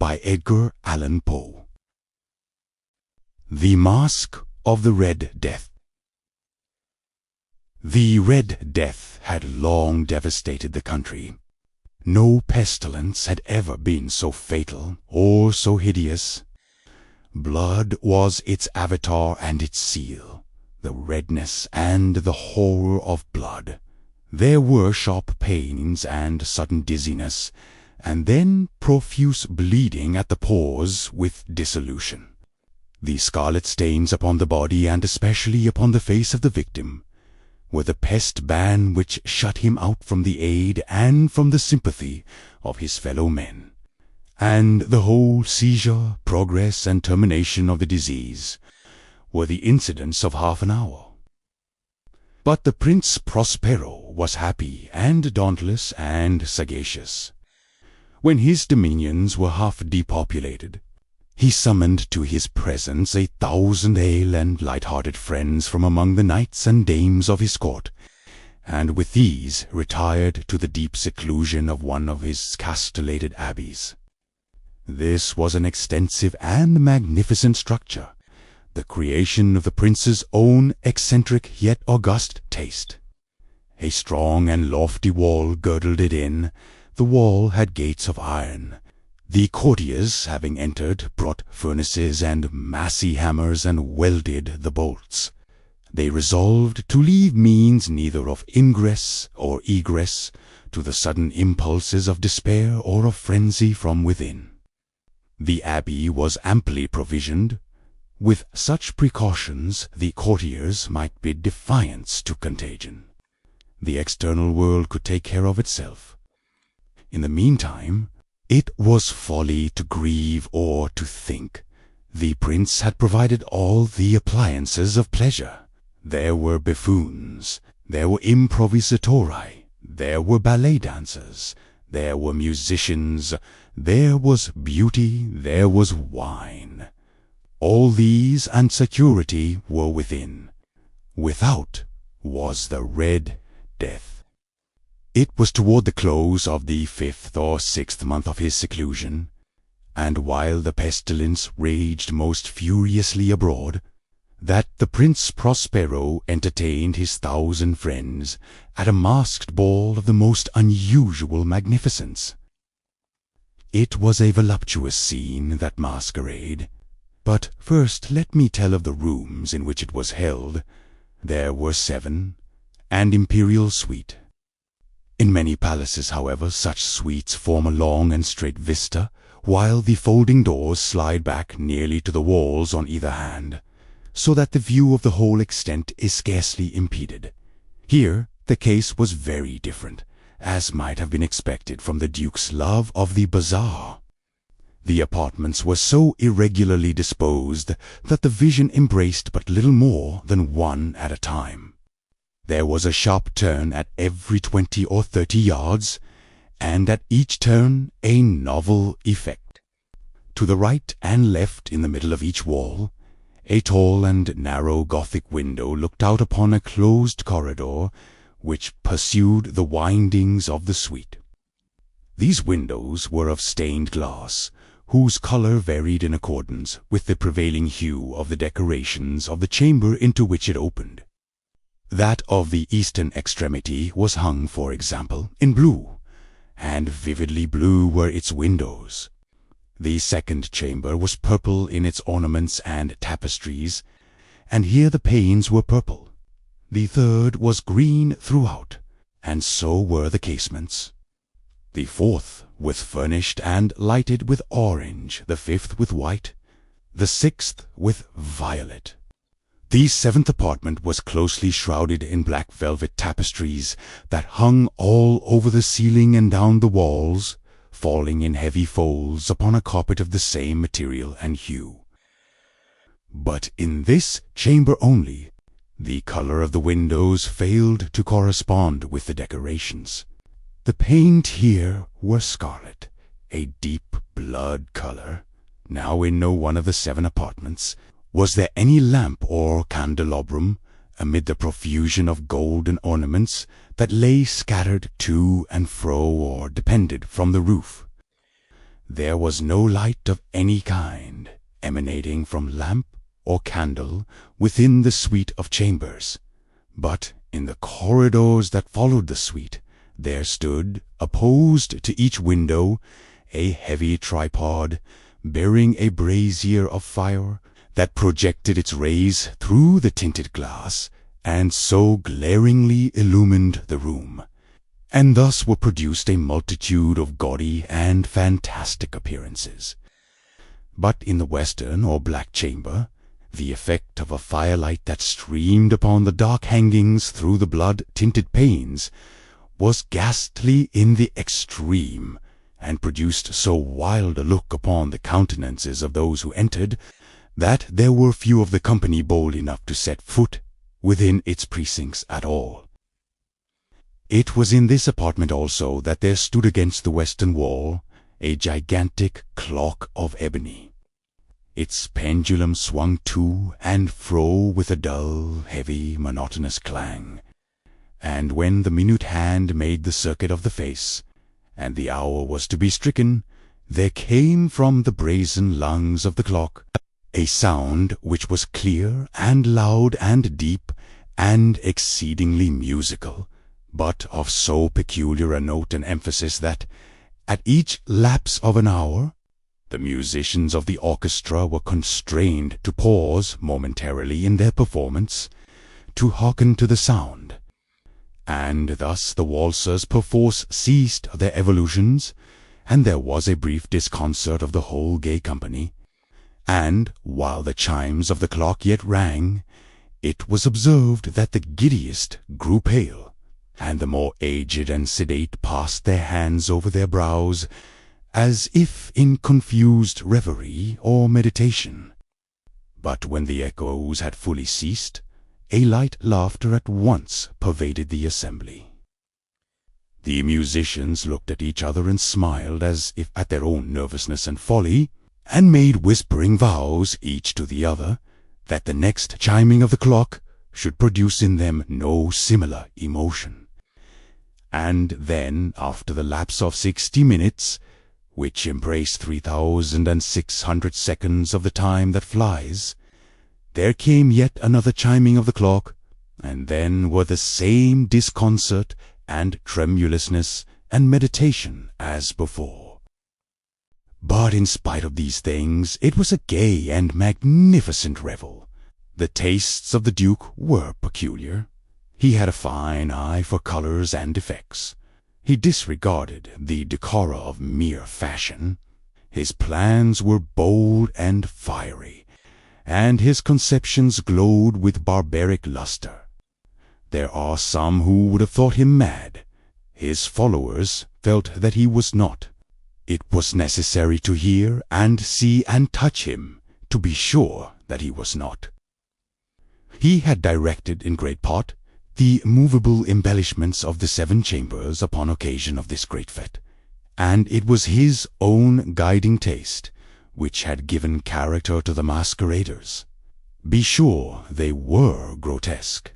by Edgar Allan Poe. The Masque of the Red Death. The Red Death had long devastated the country. No pestilence had ever been so fatal or so hideous. Blood was its avatar and its seal, the redness and the horror of blood. There were sharp pains and sudden dizziness, and then profuse bleeding at the pores with dissolution. The scarlet stains upon the body, and especially upon the face of the victim, were the pest ban which shut him out from the aid and from the sympathy of his fellow men. And the whole seizure, progress, and termination of the disease were the incidents of half an hour. But the Prince Prospero was happy and dauntless and sagacious. When his dominions were half depopulated, he summoned to his presence 1,000 hale and light-hearted friends from among the knights and dames of his court, and with these retired to the deep seclusion of one of his castellated abbeys. This was an extensive and magnificent structure, the creation of the prince's own eccentric yet august taste. A strong and lofty wall girdled it in. The wall had gates of iron. The courtiers, having entered, brought furnaces and massy hammers and welded the bolts. They resolved to leave means neither of ingress or egress to the sudden impulses of despair or of frenzy from within. The abbey was amply provisioned. With such precautions, the courtiers might bid defiance to contagion. The external world could take care of itself. In the meantime, it was folly to grieve or to think. The prince had provided all the appliances of pleasure. There were buffoons, there were improvisatori, there were ballet dancers, there were musicians, there was beauty, there was wine. All these and security were within. Without was the Red Death. It was toward the close of the 5th or 6th month of his seclusion, and while the pestilence raged most furiously abroad, that the Prince Prospero entertained his 1,000 friends at a masked ball of the most unusual magnificence. It was a voluptuous scene, that masquerade. But first let me tell of the rooms in which it was held. There were 7, and imperial suite. In many palaces, however, such suites form a long and straight vista, while the folding doors slide back nearly to the walls on either hand, so that the view of the whole extent is scarcely impeded. Here the case was very different, as might have been expected from the Duke's love of the bazaar. The apartments were so irregularly disposed that the vision embraced but little more than one at a time. There was a sharp turn at every 20 or 30 yards, and at each turn a novel effect. To the right and left, in the middle of each wall, a tall and narrow Gothic window looked out upon a closed corridor which pursued the windings of the suite. These windows were of stained glass, whose color varied in accordance with the prevailing hue of the decorations of the chamber into which it opened. That of the eastern extremity was hung, for example, in blue, and vividly blue were its windows. The second chamber was purple in its ornaments and tapestries, and here the panes were purple. The third was green throughout, and so were the casements. The fourth was furnished and lighted with orange, the fifth with white, the sixth with violet. The 7th apartment was closely shrouded in black velvet tapestries that hung all over the ceiling and down the walls, falling in heavy folds upon a carpet of the same material and hue. But in this chamber only, the color of the windows failed to correspond with the decorations. The paint here were scarlet, a deep blood color. Now in no one of the 7 apartments was there any lamp or candelabrum, amid the profusion of golden ornaments that lay scattered to and fro or depended from the roof. There was no light of any kind emanating from lamp or candle within the suite of chambers, but in the corridors that followed the suite there stood, opposed to each window, a heavy tripod bearing a brazier of fire that projected its rays through the tinted glass and so glaringly illumined the room, and thus were produced a multitude of gaudy and fantastic appearances. But in the western or black chamber, the effect of a firelight that streamed upon the dark hangings through the blood-tinted panes was ghastly in the extreme, and produced so wild a look upon the countenances of those who entered, that there were few of the company bold enough to set foot within its precincts at all. It was in this apartment also that there stood against the western wall a gigantic clock of ebony. Its pendulum swung to and fro with a dull, heavy, monotonous clang, and when the minute hand made the circuit of the face, and the hour was to be stricken, there came from the brazen lungs of the clock a sound which was clear and loud and deep and exceedingly musical, but of so peculiar a note and emphasis that, at each lapse of an hour, the musicians of the orchestra were constrained to pause momentarily in their performance, to hearken to the sound, and thus the waltzers perforce ceased their evolutions, and there was a brief disconcert of the whole gay company, and, while the chimes of the clock yet rang, it was observed that the giddiest grew pale, and the more aged and sedate passed their hands over their brows, as if in confused reverie or meditation. But when the echoes had fully ceased, a light laughter at once pervaded the assembly. The musicians looked at each other and smiled as if at their own nervousness and folly, and made whispering vows, each to the other, that the next chiming of the clock should produce in them no similar emotion. And then, after the lapse of 60 minutes, which embraced 3,600 seconds of the time that flies, there came yet another chiming of the clock, and then were the same disconcert and tremulousness and meditation as before. But in spite of these things, it was a gay and magnificent revel. The tastes of the Duke were peculiar. He had a fine eye for colours and effects. He disregarded the decora of mere fashion. His plans were bold and fiery, and his conceptions glowed with barbaric lustre. There are some who would have thought him mad. His followers felt that he was not. It was necessary to hear and see and touch him to be sure that he was not. He had directed in great part the movable embellishments of the 7 chambers upon occasion of this great fete, and it was his own guiding taste which had given character to the masqueraders. Be sure they were grotesque.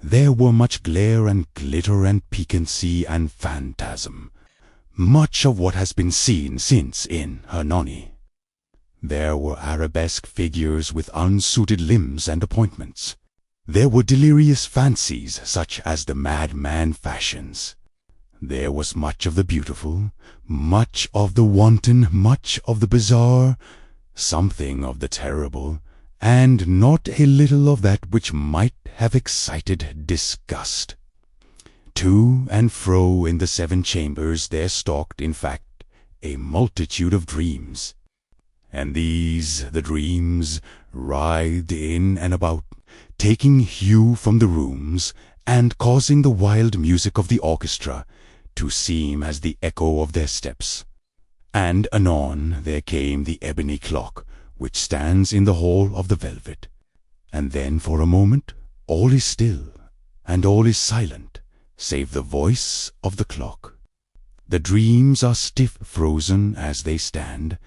There were much glare and glitter and piquancy and phantasm, much of what has been seen since in Hernani. There were arabesque figures with unsuited limbs and appointments. There were delirious fancies such as the madman fashions. There was much of the beautiful, much of the wanton, much of the bizarre, something of the terrible, and not a little of that which might have excited disgust. To and fro in the 7 chambers there stalked, in fact, a multitude of dreams, and these, the dreams, writhed in and about, taking hue from the rooms, and causing the wild music of the orchestra to seem as the echo of their steps. And anon there came the ebony clock, which stands in the hall of the velvet, and then for a moment all is still, and all is silent, save the voice of the clock. The dreams are stiff frozen as they stand,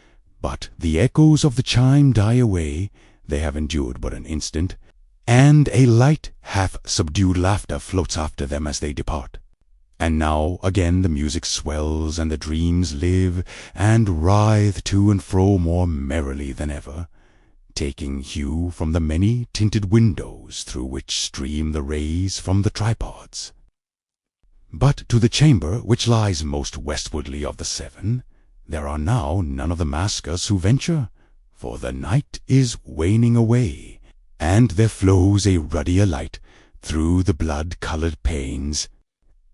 but the echoes of the chime die away, they have endured but an instant, and a light, half-subdued laughter floats after them as they depart. And now again the music swells, and the dreams live, and writhe to and fro more merrily than ever, taking hue from the many tinted windows through which stream the rays from the tripods. But to the chamber which lies most westwardly of the seven, there are now none of the maskers who venture, for the night is waning away, and there flows a ruddier light through the blood-coloured panes,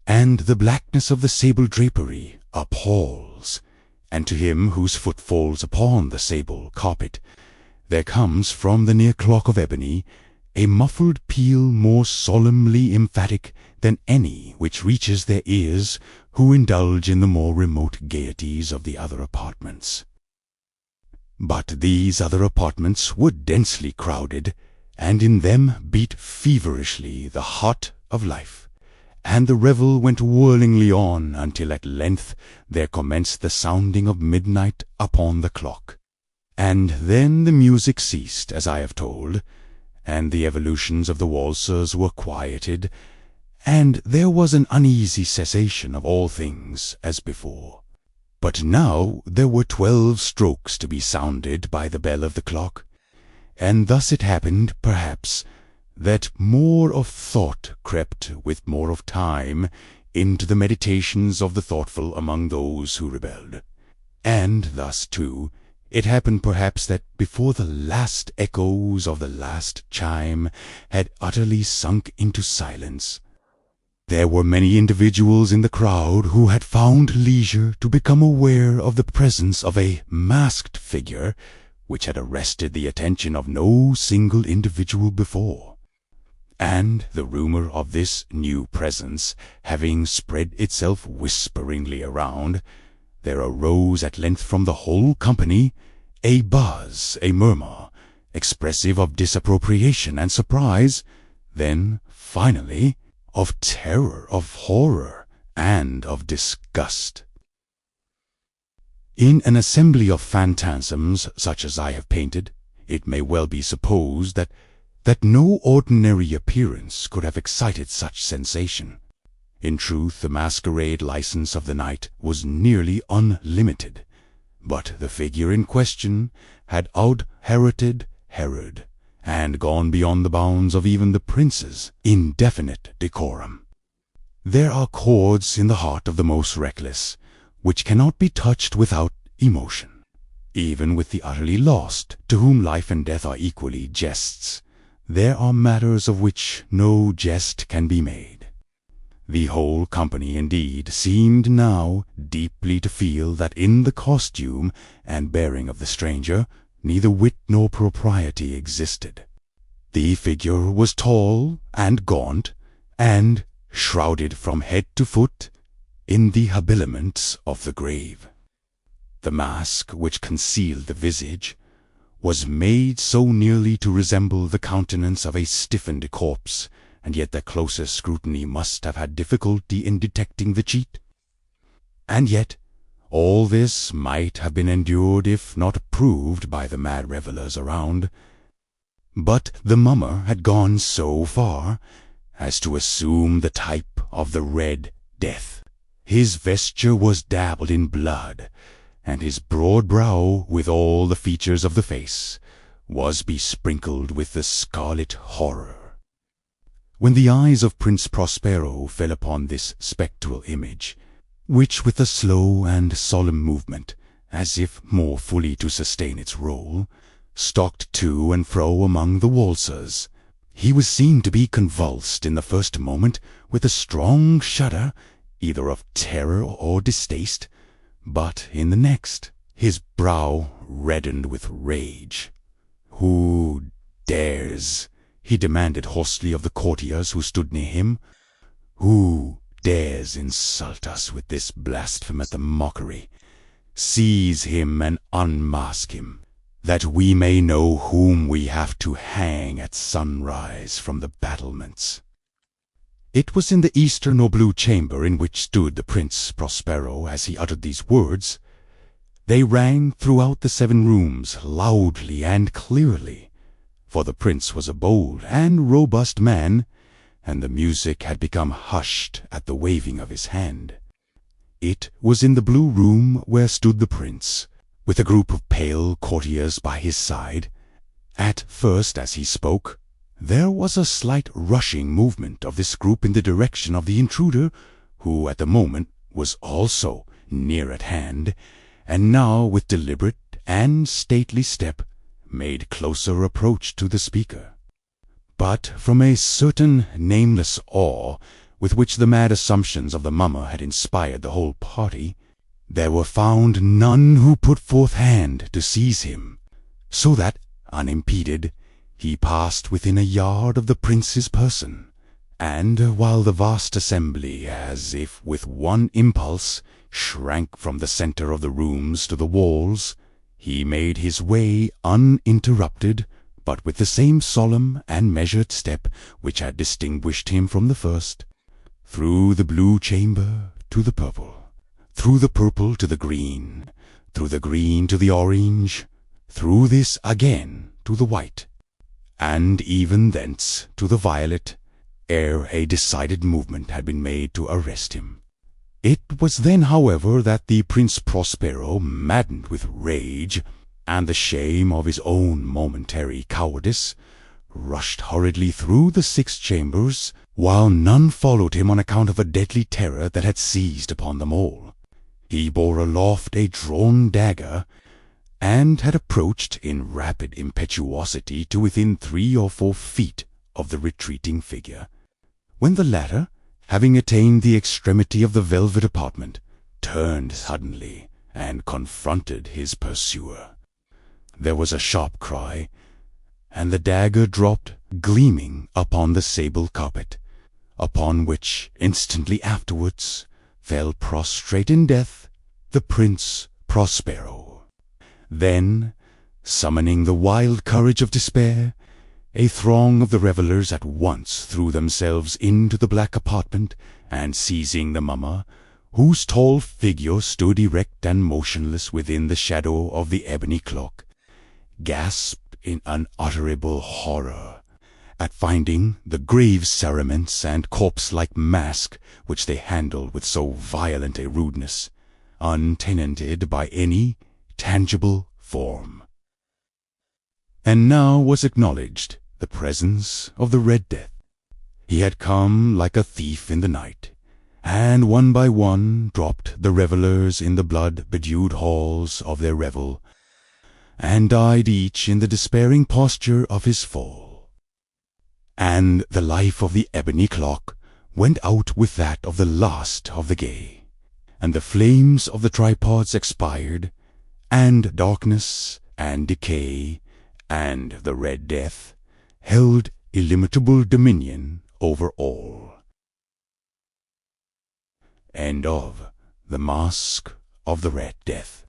and the blackness of the sable drapery appalls, and to him whose foot falls upon the sable carpet, there comes from the near clock of ebony a muffled peal more solemnly emphatic than any which reaches their ears who indulge in the more remote gaieties of the other apartments. But these other apartments were densely crowded, and in them beat feverishly the heart of life, and the revel went whirlingly on until at length there commenced the sounding of midnight upon the clock. And then the music ceased, as I have told, and the evolutions of the waltzers were quieted, and there was an uneasy cessation of all things as before. But now there were 12 strokes to be sounded by the bell of the clock, and thus it happened, perhaps, that more of thought crept with more of time into the meditations of the thoughtful among those who rebelled. And thus, too, it happened perhaps that before the last echoes of the last chime had utterly sunk into silence, there were many individuals in the crowd who had found leisure to become aware of the presence of a masked figure which had arrested the attention of no single individual before. And the rumour of this new presence having spread itself whisperingly around, there arose at length from the whole company a buzz, a murmur, expressive of disapprobation and surprise, then, finally, of terror, of horror, and of disgust. In an assembly of phantasms such as I have painted, it may well be supposed that no ordinary appearance could have excited such sensation. In truth, the masquerade license of the night was nearly unlimited, but the figure in question had out-Heroded Herod, and gone beyond the bounds of even the prince's indefinite decorum. There are chords in the heart of the most reckless, which cannot be touched without emotion, even with the utterly lost, to whom life and death are equally jests. There are matters of which no jest can be made. The whole company, indeed, seemed now deeply to feel that in the costume and bearing of the stranger neither wit nor propriety existed. The figure was tall and gaunt, and shrouded from head to foot in the habiliments of the grave. The mask which concealed the visage was made so nearly to resemble the countenance of a stiffened corpse, and yet the closest scrutiny must have had difficulty in detecting the cheat. And yet all this might have been endured if not approved by the mad revellers around. But the mummer had gone so far as to assume the type of the Red Death. His vesture was dabbled in blood, and his broad brow, with all the features of the face, was besprinkled with the scarlet horror. When the eyes of Prince Prospero fell upon this spectral image, which with a slow and solemn movement, as if more fully to sustain its role, stalked to and fro among the waltzers, he was seen to be convulsed in the first moment with a strong shudder, either of terror or distaste, but in the next his brow reddened with rage. "Who dares?" he demanded hoarsely of the courtiers who stood near him. "Who dares insult us with this blasphemous mockery? Seize him and unmask him, that we may know whom we have to hang at sunrise from the battlements." It was in the eastern or blue chamber in which stood the Prince Prospero as he uttered these words. They rang throughout the 7 rooms loudly and clearly, for the prince was a bold and robust man, and the music had become hushed at the waving of his hand. It was in the blue room where stood the prince, with a group of pale courtiers by his side. At first, as he spoke, there was a slight rushing movement of this group in the direction of the intruder, who at the moment was also near at hand, and now with deliberate and stately step made closer approach to the speaker. But from a certain nameless awe with which the mad assumptions of the mummer had inspired the whole party, there were found none who put forth hand to seize him, so that, unimpeded, he passed within a yard of the prince's person, and while the vast assembly, as if with one impulse, shrank from the center of the rooms to the walls, he made his way uninterrupted, but with the same solemn and measured step which had distinguished him from the first, through the blue chamber to the purple, through the purple to the green, through the green to the orange, through this again to the white, and even thence to the violet, ere a decided movement had been made to arrest him. It was then, however, that the Prince Prospero, maddened with rage and the shame of his own momentary cowardice, rushed hurriedly through the 6 chambers, while none followed him on account of a deadly terror that had seized upon them all. He bore aloft a drawn dagger, and had approached in rapid impetuosity to within 3 or 4 feet of the retreating figure, when the latter, having attained the extremity of the velvet apartment, turned suddenly and confronted his pursuer. There was a sharp cry, and the dagger dropped gleaming upon the sable carpet, upon which instantly afterwards fell prostrate in death the Prince Prospero. Then, summoning the wild courage of despair, a throng of the revellers at once threw themselves into the black apartment, and seizing the mummer, whose tall figure stood erect and motionless within the shadow of the ebony clock, gasped in unutterable horror at finding the grave cerements and corpse-like masque which they handled with so violent a rudeness, untenanted by any tangible form. And now was acknowledged the presence of the Red Death. He had come like a thief in the night, and one by one dropped the revellers in the blood-bedewed halls of their revel, and died each in the despairing posture of his fall. And the life of the ebony clock went out with that of the last of the gay, and the flames of the tripods expired, and darkness and decay and the Red Death held illimitable dominion over all. End of The Masque of the Red Death.